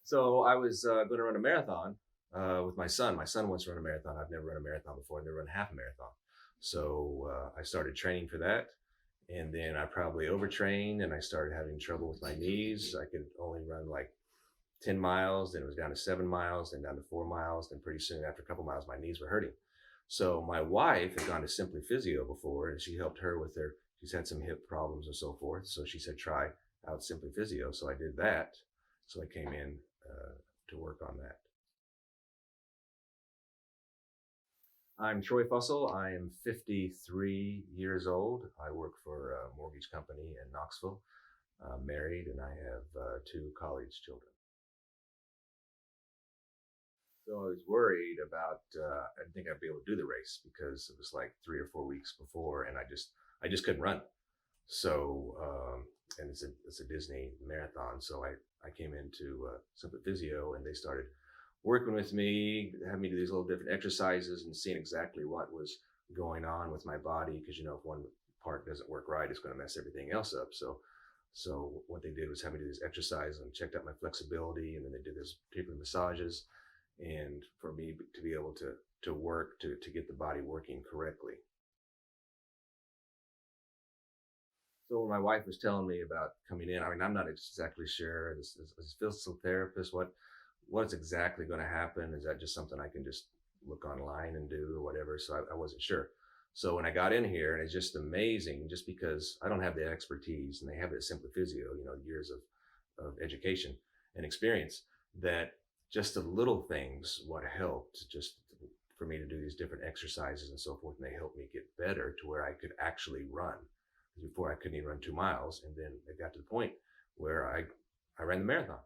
So I was going to run a marathon with my son. My son wants to run a marathon. I've never run a marathon before. I've never run half a marathon. So I started training for that. And then I probably overtrained and I started having trouble with my knees. I could only run like 10 miles, then it was down to 7 miles, then down to 4 miles. Then pretty soon, after a couple miles, my knees were hurting. So my wife had gone to Simply Physio before and she helped her with she's had some hip problems and so forth. So she said, try out Simply Physio. So I did that. So I came in to work on that. I'm Troy Fussell. I am 53 years old. I work for a mortgage company in Knoxville, married, and I have two college children. So I was worried about, I didn't think I'd be able to do the race because it was like 3 or 4 weeks before, and I just couldn't run. So, and it's a Disney marathon. So I came into Simply Physio and they started working with me, having me do these little different exercises and seeing exactly what was going on with my body. Cause if one part doesn't work right, it's going to mess everything else up. So what they did was have me do this exercise and checked out my flexibility. And then they did this particular massages and for me to be able to work, to get the body working correctly. So when my wife was telling me about coming in, I mean, I'm not exactly sure as a physical therapist, what's exactly going to happen. Is that just something I can just look online and do or whatever? So I wasn't sure. So when I got in here, and it's just amazing, just because I don't have the expertise, and they have it at Simply Physio, years of education and experience, that just the little things what helped just for me to do these different exercises and so forth, and they helped me get better to where I could actually run. Before I couldn't even run 2 miles, and then it got to the point where I ran the marathon.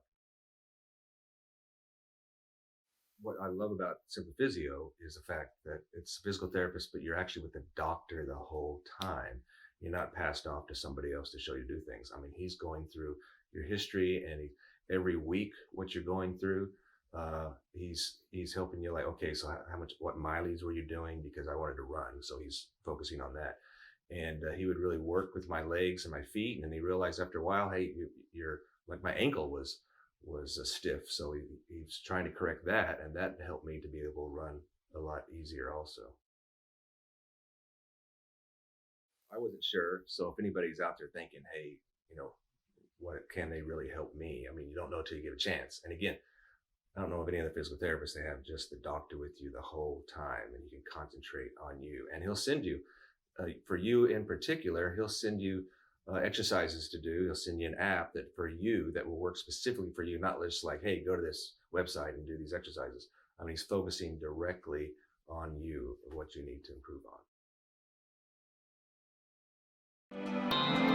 What I love about Simple Physio is the fact that it's a physical therapist, but you're actually with the doctor the whole time. You're not passed off to somebody else to show you do things. I mean, he's going through your history, and every week what you're going through. He's helping you, like, okay, so what mileage were you doing? Because I wanted to run, so he's focusing on that. And he would really work with my legs and my feet, and then he realized after a while, hey, you're like, my ankle was stiff, so he's trying to correct that, and that helped me to be able to run a lot easier also. I wasn't sure, so if anybody's out there thinking, hey, you know what can they really help me, I mean, you don't know till you give a chance. And again, I don't know of any other physical therapists that have just the doctor with you the whole time, and you can concentrate on you, and he'll send you, for you in particular, he'll send you exercises to do. He'll send you an app that for you that will work specifically for you, not just like, hey, go to this website and do these exercises. I mean, he's focusing directly on you, what you need to improve on.